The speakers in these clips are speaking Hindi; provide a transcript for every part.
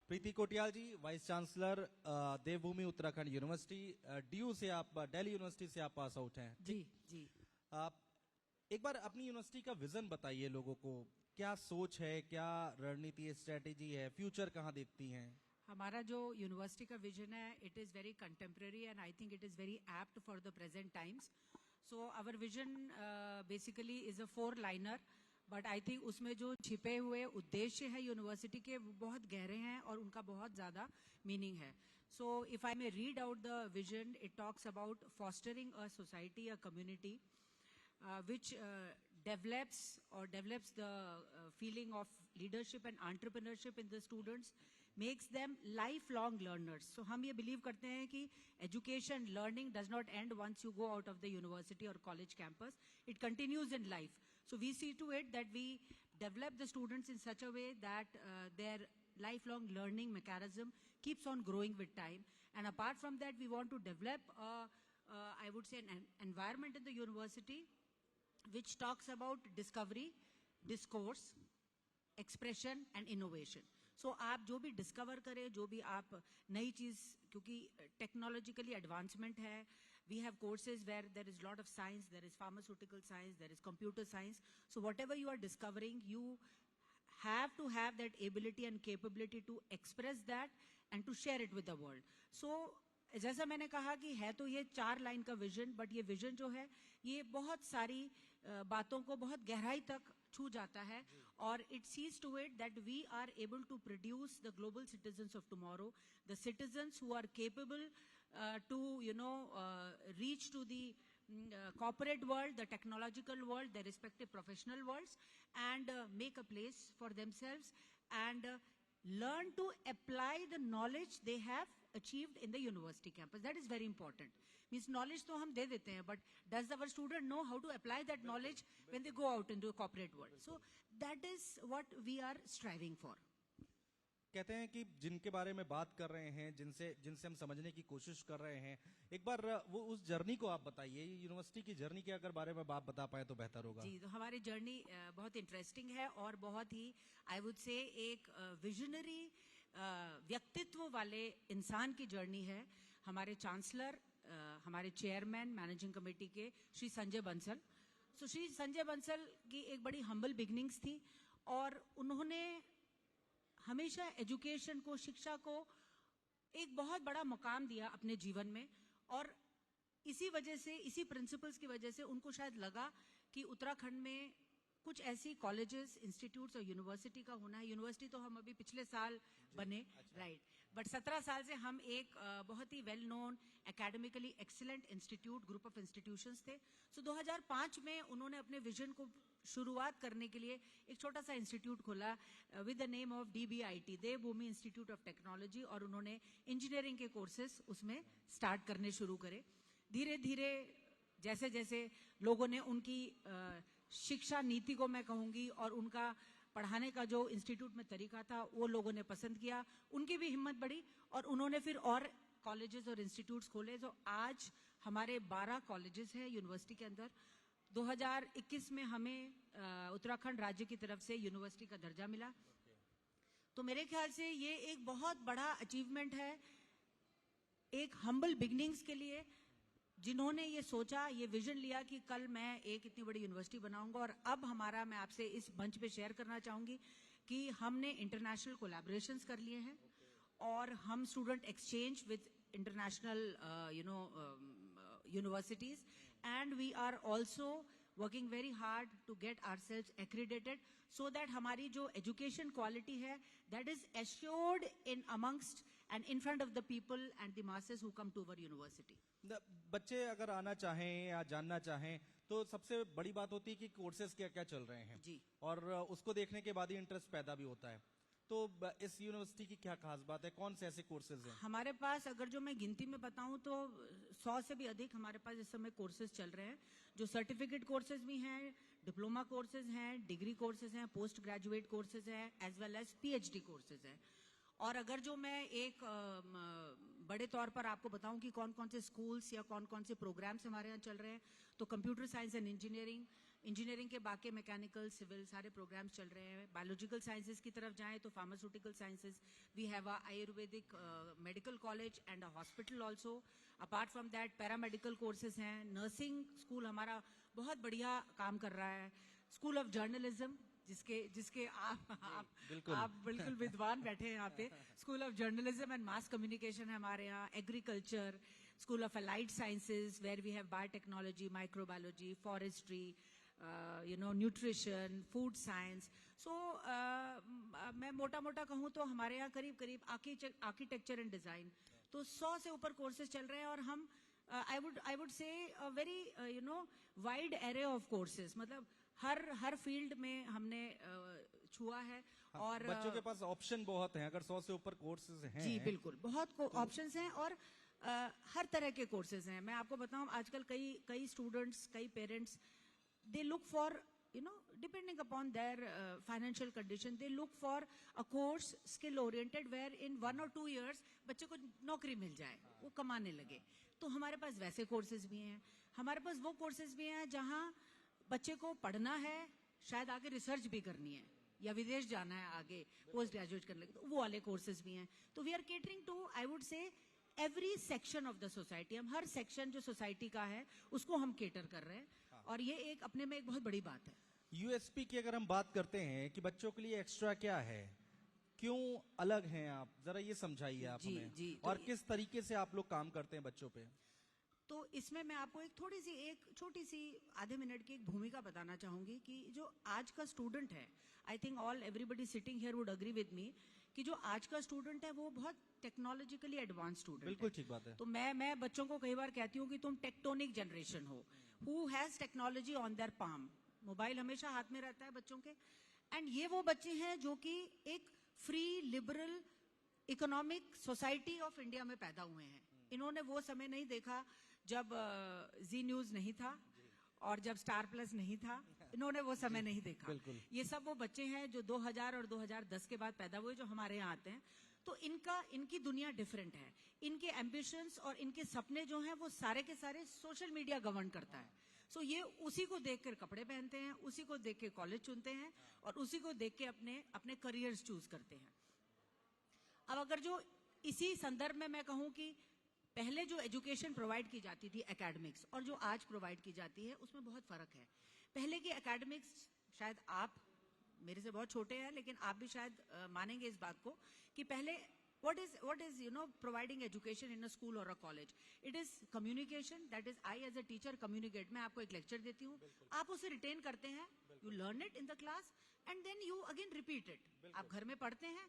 प्रीति कोटियाल जी, वाइस चांसलर देवभूमि उत्तराखंड यूनिवर्सिटी, डीयू से आप, दिल्ली यूनिवर्सिटी से आप पास आउट हैं। जी जी। आप एक बार अपनी यूनिवर्सिटी का विजन बताइए लोगों को, क्या सोच है, क्या रणनीति स्ट्रेटेजी है, फ्यूचर कहाँ देखती हैं? हमारा जो यूनिवर्सिटी का विजन है, it is very contemporary and I think it is very apt for the present times. So our vision basically is a four liner, but I think उसमें जो छिपे हुए उद्देश्य है यूनिवर्सिटी के वो बहुत गहरे हैं और उनका बहुत ज़्यादा मीनिंग है। So if I may read out the vision, it talks about fostering a society, a community which develops the feeling of leadership and entrepreneurship in the students, makes them lifelong learners. So हम ये believe करते हैं कि education, learning does not end once you go out of the university or college campus. It continues in life. So we see to it that we develop the students in such a way that their lifelong learning mechanism keeps on growing with time. And apart from that, we want to develop I would say an environment in the university which talks about discovery, discourse, expression and innovation. So आप जो भी डिस्कवर करें, जो भी आप नई चीज, क्योंकि टेक्नोलॉजिकली एडवांसमेंट है, we have courses where there is lot of science, there is pharmaceutical science, there is computer science. So whatever you are discovering, you have to have that ability and capability to express that and to share it with the world. So जैसा मैंने कहा कि है तो ये 4 लाइन का विजन, बट ये विजन जो है ये बहुत सारी बातों को बहुत गहराई तक छू जाता है और it sees to it that we are able to produce the global citizens of tomorrow, the citizens who are capable to reach to the corporate world, the technological world, their respective professional worlds, and make a place for themselves and learn to apply the knowledge they have achieved in the university campus. That is very important. Means knowledge तो हम दे देते हैं, but does our student know how to apply that knowledge when they go out into the corporate world? So that is what we are striving for. कहते हैं कि जिनके बारे में बात कर रहे हैं, जिनसे हम समझने की कोशिश कर रहे हैं, एक बार वो उस जर्नी को आप बताइए, यूनिवर्सिटी की जर्नी के अगर बारे में आप बता पाए तो बेहतर होगा। जी, तो हमारी जर्नी बहुत इंटरेस्टिंग है और बहुत ही आई वुड से एक विजनरी व्यक्तित्व वाले इंसान की जर्नी है। हमारे चांसलर, हमारे चेयरमैन मैनेजिंग कमेटी के श्री संजय बंसल। सो श्री संजय बंसल की एक बड़ी हम्बल बिगनिंग्स थी और उन्होंने हमेशा एजुकेशन को, शिक्षा को एक बहुत बड़ा मुकाम दिया अपने जीवन में और इसी वजह से, इसी प्रिंसिपल्स की वजह से उनको शायद लगा कि उत्तराखंड में कुछ ऐसी कॉलेजेस, इंस्टीट्यूट्स और यूनिवर्सिटी का होना है। यूनिवर्सिटी तो हम अभी पिछले साल बने, राइट, बट 17 साल से हम एक बहुत ही well known academically excellent institute, group of institutions थे। सो 2005 में उन्होंने अपने विजन को शुरुआत करने के लिए एक छोटा सा इंस्टीट्यूट खोला with the name of DBIT, Devbhoomi institute of technology, और उन्होंने इंजीनियरिंग के कोर्सेज उसमें स्टार्ट करने शुरू करे। धीरे धीरे जैसे जैसे लोगों ने उनकी शिक्षा नीति को, मैं कहूंगी, और उनका पढ़ाने का जो इंस्टीट्यूट में तरीका था वो लोगों ने पसंद किया, उनकी भी हिम्मत बढ़ी और उन्होंने फिर और कॉलेजेस और इंस्टीट्यूट्स खोले। तो आज हमारे 12 कॉलेजेस हैं यूनिवर्सिटी के अंदर। 2021 में हमें उत्तराखंड राज्य की तरफ से यूनिवर्सिटी का दर्जा मिला। तो मेरे ख्याल से ये एक बहुत बड़ा अचीवमेंट है एक हम्बल बिगनिंग्स के लिए, जिन्होंने ये सोचा, ये विजन लिया कि कल मैं एक इतनी बड़ी यूनिवर्सिटी बनाऊंगा। और अब हमारा, मैं आपसे इस मंच पे शेयर करना चाहूंगी कि हमने इंटरनेशनल कोलैबोरेशंस कर लिए हैं और हम student exchange with international universities, and we are also working very hard to get ourselves accredited so that हमारी जो education quality है that is assured in amongst and in front of the people and the masses who come to our university. बच्चे अगर आना चाहें या जानना चाहें तो सबसे बड़ी बात होती है कि कोर्सेज क्या क्या चल रहे हैं जी, और उसको देखने के बाद ही इंटरेस्ट पैदा भी होता है। तो इस यूनिवर्सिटी की क्या खास बात है, कौन से ऐसे कोर्सेज हैं? हमारे पास, अगर जो मैं गिनती में बताऊं तो 100 से भी अधिक हमारे पास इस समय कोर्सेज चल रहे हैं, जो सर्टिफिकेट कोर्सेज भी हैं, डिप्लोमा कोर्सेज हैं, डिग्री कोर्सेज हैं, पोस्ट ग्रेजुएट कोर्सेज हैं, as well as PhD courses हैं। और अगर जो मैं एक बड़े तौर पर आपको बताऊं कि कौन कौन से स्कूल्स या कौन कौन से प्रोग्राम्स हमारे यहाँ चल रहे हैं, तो computer science and engineering, engineering के बाकी मैकेनिकल सिविल सारे प्रोग्राम्स चल रहे हैं. बायोलॉजिकल साइंसेज की तरफ जाएं तो pharmaceutical sciences, we have a Ayurvedic medical college and a hospital also. Apart from that paramedical courses हैं. नर्सिंग स्कूल हमारा बहुत बढ़िया काम कर रहा है. स्कूल ऑफ जर्नलिज्म जिसके आप बिल्कुल विद्वान बैठे हैं यहाँ पे. School of journalism and mass communication है हमारे यहाँ. Agriculture, school of allied sciences where we have biotechnology, microbiology, forestry, nutrition, food science. So मैं मोटा मोटा कहूँ तो हमारे यहाँ करीब करीब आर्किटेक्चर एंड डिजाइन तो 100 से ऊपर कोर्सेज चल रहे हैं. और हम आई वुड से a very wide array of courses, मतलब हर फील्ड में हमने छुआ है. और बच्चों के पास ऑप्शन बहुत हैं. अगर 100 से ऊपर कोर्सेज हैं. जी बिल्कुल, बहुत ऑप्शंस हैं और हर तरह के कोर्सेज हैं. मैं आपको बताऊं, आजकल कई स्टूडेंट्स, कई parents, they look for depending upon their financial condition, they look for a course skill oriented where in 1 or 2 years बच्चे को नौकरी मिल जाए, वो कमाने लगे. तो हमारे पास वैसे कोर्सेज भी हैं. हमारे पास वो कोर्सेज भी हैं जहां बच्चे को पढ़ना है, शायद आगे रिसर्च भी करनी है या विदेश जाना है आगे पोस्ट ग्रेजुएट करने के, तो वो वाले कोर्सेज भी हैं. तो we are catering to, I would say, every section of the society. हम हर सेक्शन जो सोसाइटी का है उसको हम केटर कर रहे हैं. और ये एक अपने में एक बहुत बड़ी बात है. यूएसपी की अगर हम बात करते हैं कि बच्चों के लिए एक्स्ट्रा क्या है, क्यों अलग हैं आप, जरा ये समझाइए आप हमें. जी, और किस तरीके से आप लोग काम करते हैं बच्चों पे. तो इसमें मैं आपको एक छोटी सी आधे मिनट की एक भूमिका बताना चाहूंगी कि जो आज का स्टूडेंट है, I think all everybody sitting here would agree with me कि जो आज का स्टूडेंट है वो बहुत टेक्नोलॉजिकली एडवांस स्टूडेंट है. बिल्कुल ठीक बात है. तो मैं बच्चों को कई बार कहती हूँ कि तुम टेक्टोनिक जनरेशन हो, who has technology on their palm. Mobile हमेशा हाथ में रहता है बच्चों के. एंड ये वो बच्चे हैं जो कि एक free liberal economic society of India में पैदा हुए हैं. इन्होंने वो समय नहीं देखा जब जी न्यूज नहीं था और जब स्टार प्लस नहीं था. इन्होंने वो समय नहीं देखा. ये सब वो बच्चे हैं जो 2000 और 2010 के बाद पैदा हुए, जो हमारे यहाँ आते हैं. तो इनकी दुनिया डिफरेंट है. इनके एम्बिशंस और इनके सपने जो हैं वो सारे के सारे सोशल मीडिया गवर्न करता है. सो ये उसी को देखकर कपड़े पहनते हैं, उसी को देख के कॉलेज चुनते हैं और उसी को देख के अपने करियर्स चूज करते हैं. अब अगर जो इसी संदर्भ में मैं कहूँ कि पहले जो एजुकेशन प्रोवाइड की जाती थी एकेडमिक्स और जो आज प्रोवाइड की जाती है उसमें बहुत फर्क है. पहले की एकेडमिक्स, शायद आप मेरे से बहुत छोटे हैं लेकिन आप भी शायद मानेंगे इस बात को कि पहले what is providing education in a school or a college, it is communication. That is, I as a teacher communicate. मैं आपको एक लेक्चर देती हूँ, आप उसे रिटेन करते हैं, you learn it in the class and then you again repeat it. आप घर में पढ़ते हैं,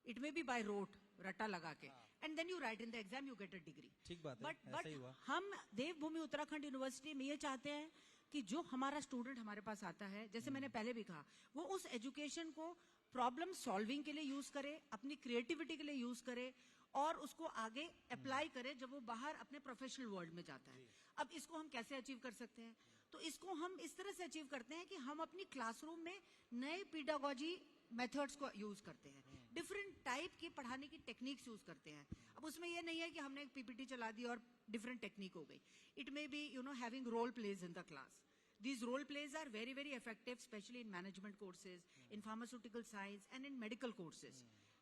it may be by rote, रट्टा लगा के, and then you write in the exam, you get a degree. ठीक बात है. But हम देवभूमि उत्तराखंड यूनिवर्सिटी में ये चाहते हैं कि जो हमारा स्टूडेंट हमारे पास आता है, जैसे मैंने पहले भी कहा, वो उस एजुकेशन को प्रॉब्लम सॉल्विंग के लिए यूज करे, अपनी क्रिएटिविटी के लिए यूज करे और उसको आगे अप्लाई करे जब वो बाहर अपने प्रोफेशनल वर्ल्ड में जाता है. अब इसको हम कैसे अचीव कर सकते हैं? तो इसको हम इस तरह से अचीव करते हैं कि हम अपनी क्लासरूम में नए पेडागोजी मेथड्स को यूज करते हैं, डिफरेंट टाइप की पढ़ाने की टेक्निक्स यूज करते हैं. अब उसमें यह नहीं है कि हमने एक पीपीटी चला दी और डिफरेंट टेक्निक हो गई. It may be having role plays in the class. These role plays are very, very effective, especially in management courses, in pharmaceutical science, and in medical courses.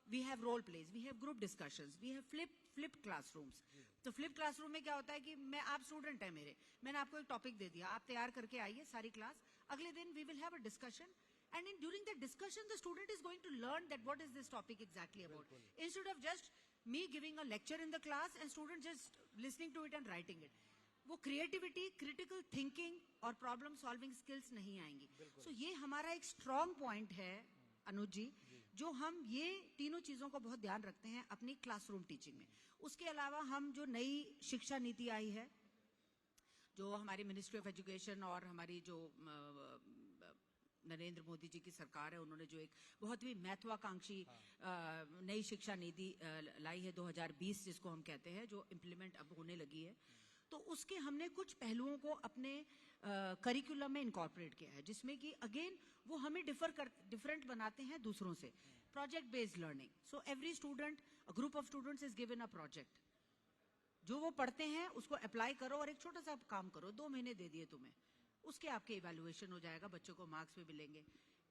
We have role plays, we have group discussions, we have flipped classrooms. तो flipped classroom में क्या होता है कि आप स्टूडेंट हैं मेरे, मैंने आपको एक टॉपिक दे दिया, आप तैयार करके आइए सारी क्लास. अगले दिन we will have a discussion, and during the discussion the student is going to learn that what is this topic exactly about. Instead of just me giving a lecture in the class and student just listening to it and writing it. वो क्रिएटिविटी, क्रिटिकल थिंकिंग और प्रॉब्लम सॉल्विंग स्किल्स नहीं आएंगी. सो ये हमारा एक स्ट्रॉन्ग पॉइंट है अनुज जी, जो हम ये तीनों चीजों को बहुत ध्यान रखते हैं अपनी क्लासरूम टीचिंग में. उसके अलावा हम जो नई शिक्षा नीति आई है, जो हमारी मिनिस्ट्री ऑफ एजुकेशन और हमारी जो नरेंद्र मोदी जी की सरकार है, उन्होंने जो एक बहुत ही महत्वाकांक्षी नई शिक्षा नीति लाई है 2020 जिसको हम कहते हैं, जो इम्प्लीमेंट अब होने लगी है. तो उसके हमने कुछ पहलुओं को अपने करिकुलम में इनकॉर्पोरेट किया है, जिसमें कि अगेन वो हमें डिफरेंट बनाते हैं दूसरों से. Project based learning. So every student, a group of students is given a project. जो वो पढ़ते हैं उसको अप्लाई करो और एक छोटा सा काम करो, 2 महीने दे दिए तुम्हें, उसके आपके इवैल्यूएशन हो जाएगा, बच्चों को मार्क्स भी मिलेंगे।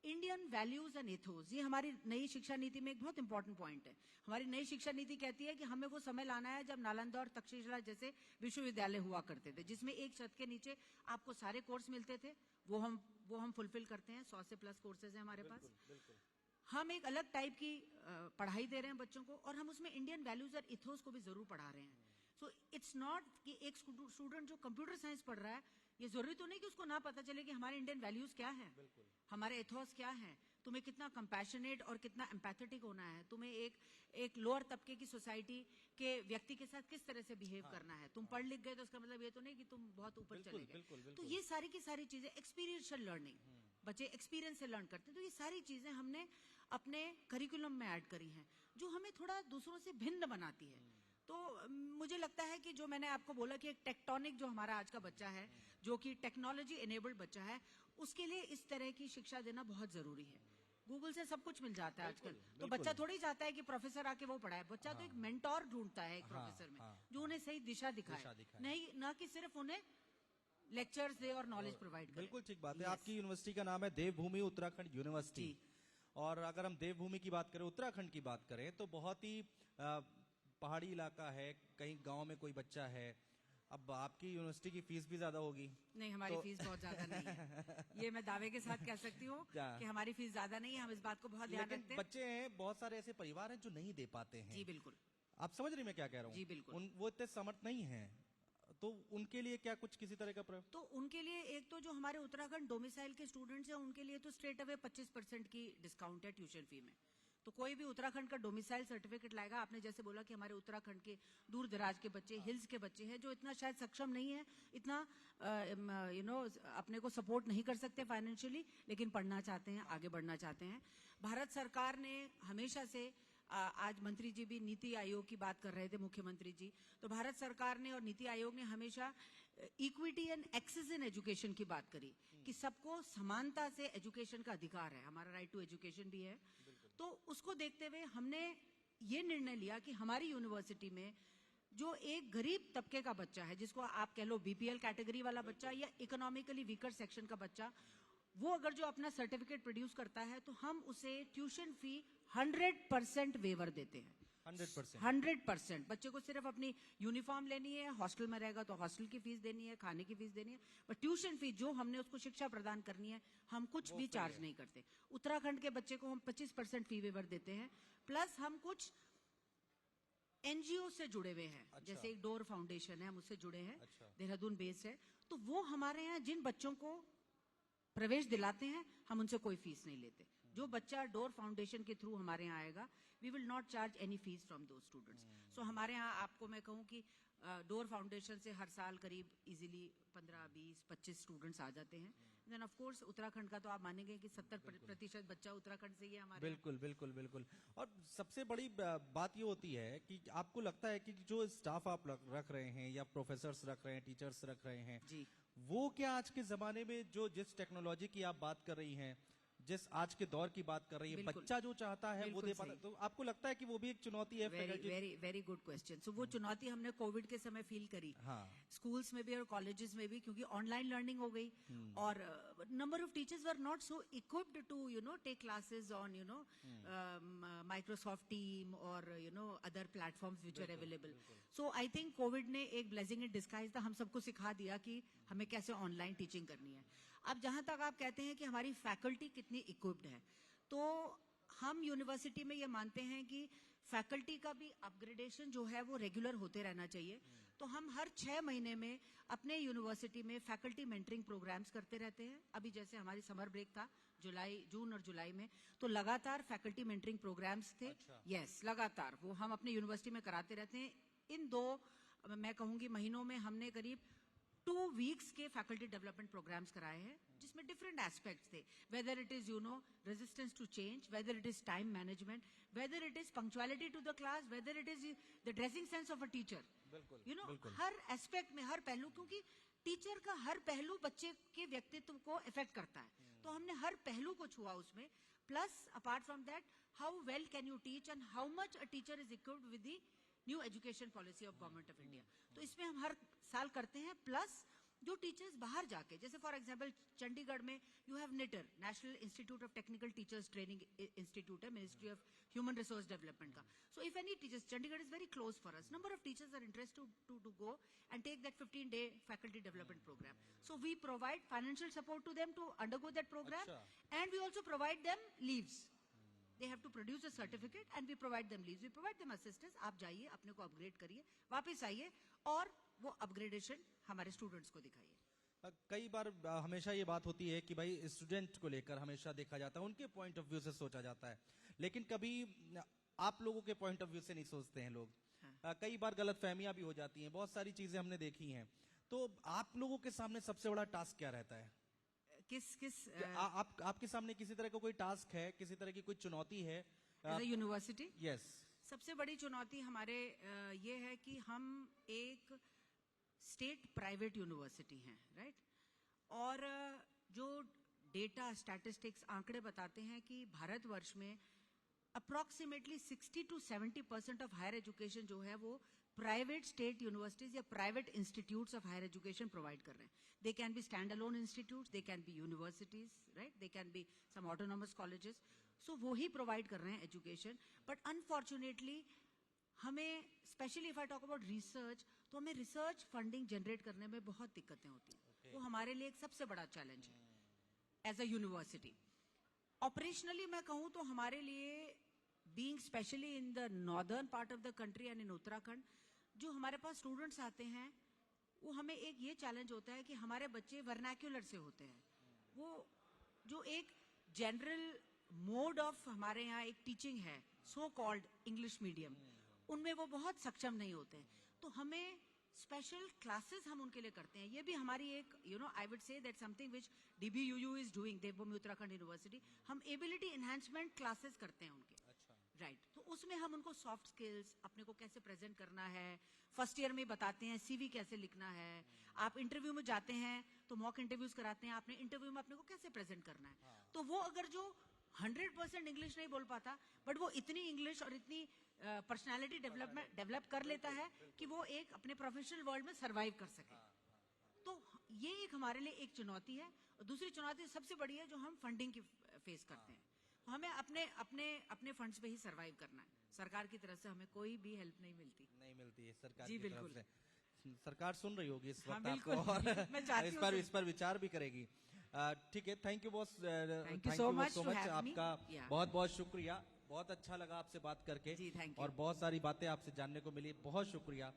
इंडियन वैल्यूज एंड एथोस, ये हमारी नई शिक्षा नीति में एक बहुत इंपॉर्टेंट पॉइंट है। हमारी नई शिक्षा नीति कहती है कि हमें वो समय लाना है जब नालंदा और तक्षशिला जैसे विश्वविद्यालय हुआ करते थे, जिसमें एक छत के नीचे आपको सारे कोर्स मिलते थे। वो हम फुलफिल करते हैं। 100 से प्लस कोर्सेज हैं हमारे पास। हम एक अलग टाइप की पढ़ाई दे रहे हैं बच्चों को, और हम उसमें इंडियन वैल्यूज और इथोस को भी जरूर पढ़ा रहे हैं। सो इट्स नॉट कि एक स्टूडेंट जो कंप्यूटर साइंस पढ़ रहा है, ये जरूरी तो नहीं कि उसको ना पता चले कि हमारे इंडियन वैल्यूज क्या है, हमारे एथोस क्या है, तुम्हें कितना कंपैशनेट और कितना एम्पैथेटिक होना है, तुम्हें एक लोअर तबके की सोसाइटी के व्यक्ति के साथ किस तरह से बिहेव करना है। तुम पढ़ लिख गए तो उसका मतलब ये तो नहीं कि तुम बहुत ऊपर चले गए। तो ये सारी की सारी चीजें एक्सपीरियंशियल लर्निंग, बच्चे एक्सपीरियंस से लर्न करते हैं। तो ये सारी चीजें हमने अपने करिकुलम में ऐड करी हैं, जो हमें थोड़ा दूसरों से भिन्न बनाती है। तो मुझे लगता है कि जो मैंने आपको बोला कि एक टेक्टोनिक जो हमारा आज का बच्चा है, जो कि टेक्नोलॉजी एनेबल्ड बच्चा है, उसके लिए इस तरह की शिक्षा देना बहुत जरूरी है। गूगल से सब कुछ मिल जाता है आजकल। तो बच्चा थोड़ी चाहता है कि प्रोफेसर आके वो पढ़ाए। बच्चा तो एक मेंटोर ढूंढता है एक प्रोफेसर में, जो उन्हें सही दिशा दिखाए, नहीं ना कि सिर्फ उन्हें लेक्चर्स दे और नॉलेज प्रोवाइड करे। बिल्कुल ठीक बात है। आपकी यूनिवर्सिटी का नाम है देवभूमि उत्तराखंड यूनिवर्सिटी, और अगर हम देवभूमि की बात करें, उत्तराखंड की बात करें, तो बहुत ही पहाड़ी इलाका है, कहीं गांव में कोई बच्चा है। अब आपकी यूनिवर्सिटी की फीस भी ज्यादा होगी। नहीं, हमारी फीस बहुत ज्यादा नहीं है। ये मैं दावे के साथ कह सकती हूँ कि हमारी फीस ज्यादा नहीं है। हम इस बात को बहुत ध्यान रखते हैं। बच्चे हैं, बहुत सारे ऐसे परिवार हैं जो नहीं दे पाते हैं। जी बिल्कुल। आप समझ रही मैं क्या कह रहा हूँ? जी बिल्कुल। वो इतने समर्थ नहीं है, तो उनके लिए क्या कुछ किसी तरह का प्रयोग? तो उनके लिए एक तो जो हमारे उत्तराखंड डोमिसाइल के स्टूडेंट्स हैं, उनके लिए तो स्ट्रेट अवे 25% की डिस्काउंट है ट्यूशन फी में। तो कोई भी उत्तराखंड का डोमिसाइल सर्टिफिकेट लाएगा। आपने जैसे बोला कि हमारे उत्तराखंड के दूर दराज के बच्चे, हिल्स के बच्चे हैं, जो इतना शायद सक्षम नहीं है, इतना अपने को सपोर्ट नहीं कर सकते फाइनेंशियली, लेकिन पढ़ना चाहते हैं, आगे बढ़ना चाहते हैं। भारत सरकार ने हमेशा से, आज मंत्री जी भी नीति आयोग की बात कर रहे थे, मुख्यमंत्री जी, तो भारत सरकार ने और नीति आयोग ने हमेशा equity and access in education की बात करी, कि सबको समानता से एजुकेशन का अधिकार है, हमारा राइट टू एजुकेशन भी है। तो उसको देखते हुए हमने ये निर्णय लिया कि हमारी यूनिवर्सिटी में जो एक गरीब तबके का बच्चा है, जिसको आप कह लो बीपीएल कैटेगरी वाला बच्चा या इकोनॉमिकली वीकर सेक्शन का बच्चा, वो अगर जो अपना सर्टिफिकेट प्रोड्यूस करता है, तो हम उसे ट्यूशन फी 100% वेवर देते हैं। 100%। बच्चे को सिर्फ अपनी यूनिफॉर्म लेनी है, हॉस्टल में रहेगा तो हॉस्टल की फीस देनी है, खाने की फीस देनी है, पर ट्यूशन फी जो हमने उसको शिक्षा प्रदान करनी है, हम कुछ भी चार्ज नहीं करते। उत्तराखंड के बच्चे को हम 25% फी वेवर देते हैं, प्लस हम कुछ एनजीओ से जुड़े हुए हैं। अच्छा। जैसे एक डोर फाउंडेशन है, हम उससे जुड़े हैं। अच्छा। देहरादून बेस्ड है। तो वो हमारे यहाँ जिन बच्चों को प्रवेश दिलाते हैं, हम उनसे कोई फीस नहीं लेते। जो बच्चा डोर फाउंडेशन के थ्रू हमारे यहाँ आएगा, we will not charge any fees from those students. So हमारे यहाँ आपको मैं कहूँ कि डोर फाउंडेशन से हर साल करीब इजीली 15, 20, 25 स्टूडेंट्स आ जाते हैं। देन ऑफ कोर्स उत्तराखंड का तो आप मानेंगे कि 70% बच्चा उत्तराखंड से ही है हमारे। बिल्कुल बिल्कुल बिल्कुल। और सबसे बड़ी बात ये होती है कि आपको लगता है कि जो स्टाफ आप रख रहे हैं, या प्रोफेसर्स रख रहे हैं, टीचर्स रख रहे हैं जी, वो क्या आज के जमाने में जो जिस टेक्नोलॉजी की आप बात कर रही हैं, जिस आज के दौर की बात कर रही है, बच्चा जो चाहता है वो दे पाता, तो आपको लगता है कि वो भी एक चुनौती है? Very good question. सो वो चुनौती हमने कोविड के समय फील करी। हाँ। स्कूल्स में भी और कॉलेजेस में भी, क्योंकि ऑनलाइन लर्निंग हो गई, और number of teachers were not so equipped to take classes on Microsoft team और other platforms which are available. So I think covid ने एक ब्लेसिंग इन डिस्गाइज था, हम सबको सिखा दिया कि हमें कैसे ऑनलाइन टीचिंग करनी है। अब जहां तक आप कहते हैं कि हमारी फैकल्टी कितनी इक्विप्ड है, तो हम यूनिवर्सिटी में ये मानते हैं कि फैकल्टी का भी अपग्रेडेशन जो है वो रेगुलर होते रहना चाहिए। तो हम हर 6 महीने में अपने यूनिवर्सिटी में फैकल्टी मेंटरिंग प्रोग्राम्स करते रहते हैं। अभी जैसे हमारी समर ब्रेक था जून और जुलाई में, तो लगातार फैकल्टी मेंटरिंग प्रोग्राम्स थे। यस, लगातार वो हम अपने यूनिवर्सिटी में कराते रहते हैं। इन 2 मैं कहूंगी महीनों में हमने करीब 2 वीक्स के फैकल्टी डेवलपमेंट प्रोग्राम्स कराए हैं, जिसमें डिफरेंट एस्पेक्ट्स थे, whether it is resistance to change, whether it is time management, whether it is punctuality to the class, whether it is the dressing sense of a teacher. हर एस्पेक्ट में, हर पहलू, क्योंकि टीचर का हर पहलू बच्चे के व्यक्तित्व को इफेक्ट करता है, तो हमने हर पहलू को छुआ उसमें। Plus apart from that, how well can you teach and how much a teacher is equipped with the new education policy of government of India. तो इसमें हम हर साल करते हैं। प्लस जो टीचर्स बाहर जाके, जैसे फॉर एग्जांपल चंडीगढ़ में you have NITTTR, national institute of technical teachers training institute है, ministry of human resource development का. So if any teachers, Chandigarh is very close for us, number of teachers are interested to go and take that 15-day faculty development program. So we provide financial support to them to undergo that program. And we also provide them leaves. They have to produce a certificate and we provide them leaves. We provide them assistance. आप जाइए, अपने को अपग्रेड करिए, वापस आइए और वो अपग्रेडेशन हमारे स्टूडेंट्स को दिखाइए. कई बार हमेशा ये बात होती है कि भाई स्टूडेंट को लेकर हमेशा देखा जाता है, उनके पॉइंट ऑफ व्यू से सोचा जाता है, लेकिन कभी आप लोगों के पॉइंट ऑफ व्यू से नहीं सोचते हैं लोग. कई बार गलत फहमियां भी हो जाती हैं, बहुत सारी चीजें हमने देखी हैं. तो आप लोगों के सामने सबसे बड़ा टास्क क्या रहता है? आपके सामने किसी तरह का कोई टास्क है, किसी तरह की कोई चुनौती है? यूनिवर्सिटी यस, सबसे बड़ी चुनौती हमारे ये है कि हम एक स्टेट प्राइवेट यूनिवर्सिटी हैं, राइट? और जो डेटा स्टैटिस्टिक्स आंकड़े बताते हैं कि भारतवर्ष में approximately 60 to 70% of higher education जो है वो प्राइवेट स्टेट यूनिवर्सिटीज या private institutes of higher education provide कर रहे हैं. They can be stand alone institutes, they can be universities, right? They can be some autonomous colleges. So वो ही प्रोवाइड कर रहे हैं एजुकेशन. बट अनफॉर्चुनेटली हमें, specially if I talk about research, तो हमें रिसर्च फंडिंग जनरेट करने में बहुत दिक्कतें होती हैं. वो हमारे लिए एक सबसे बड़ा चैलेंज है एज अ यूनिवर्सिटी. ऑपरेशनली मैं कहूँ तो हमारे लिए, being specially in the northern part of the country and in Uttarakhand, जो हमारे पास स्टूडेंट्स आते हैं, वो हमें एक ये चैलेंज होता है कि हमारे बच्चे वर्नाक्युलर से होते हैं. वो जो एक जनरल मोड ऑफ हमारे यहाँ एक टीचिंग है, सो कॉल्ड इंग्लिश मीडियम, उनमें वो बहुत सक्षम नहीं होते हैं. तो हमें स्पेशल क्लासेस हम उनके लिए करते हैं. ये भी हमारी एक, I would say that something which DBUU is doing, Devbhoomi Uttarakhand university. हम एबिलिटी एनहांसमेंट क्लासेस करते हैं उनके, राइट? तो उसमें हम उनको सॉफ्ट स्किल्स, अपने को कैसे प्रेजेंट करना है, फर्स्ट ईयर में बताते हैं, CV कैसे लिखना है. आप इंटरव्यू में जाते हैं तो मॉक इंटरव्यूज कराते हैं, आपने इंटरव्यू में अपने को कैसे प्रेजेंट करना है. तो वो अगर जो 100% इंग्लिश नहीं बोल पाता, बट वो इतनी इंग्लिश और इतनी पर्सनालिटी डेवलप कर लेता है कि वो एक अपने प्रोफेशनल वर्ल्ड में सर्वाइव कर सके. तो ये एक हमारे लिए एक चुनौती है. और दूसरी चुनौती सबसे बड़ी है जो हम फंडिंग की फेस करते हैं. हमें अपने फंड्स पे ही सरवाइव करना है. सरकार की तरफ से हमें कोई भी हेल्प नहीं मिलती है सरकार जी, की बिल्कुल. तरफ से. सरकार सुन रही होगी इस वक्त बिल्कुल. आपको और मैं चाहती हूँ इस पर विचार भी करेगी. ठीक है, thank you boss. Thank you so much to have me. आपका Yeah. बहुत बहुत शुक्रिया. बहुत अच्छा लगा आपसे बात करके जी, thank you. और बहुत सारी बातें आपसे जानने को मिली. बहुत शुक्रिया.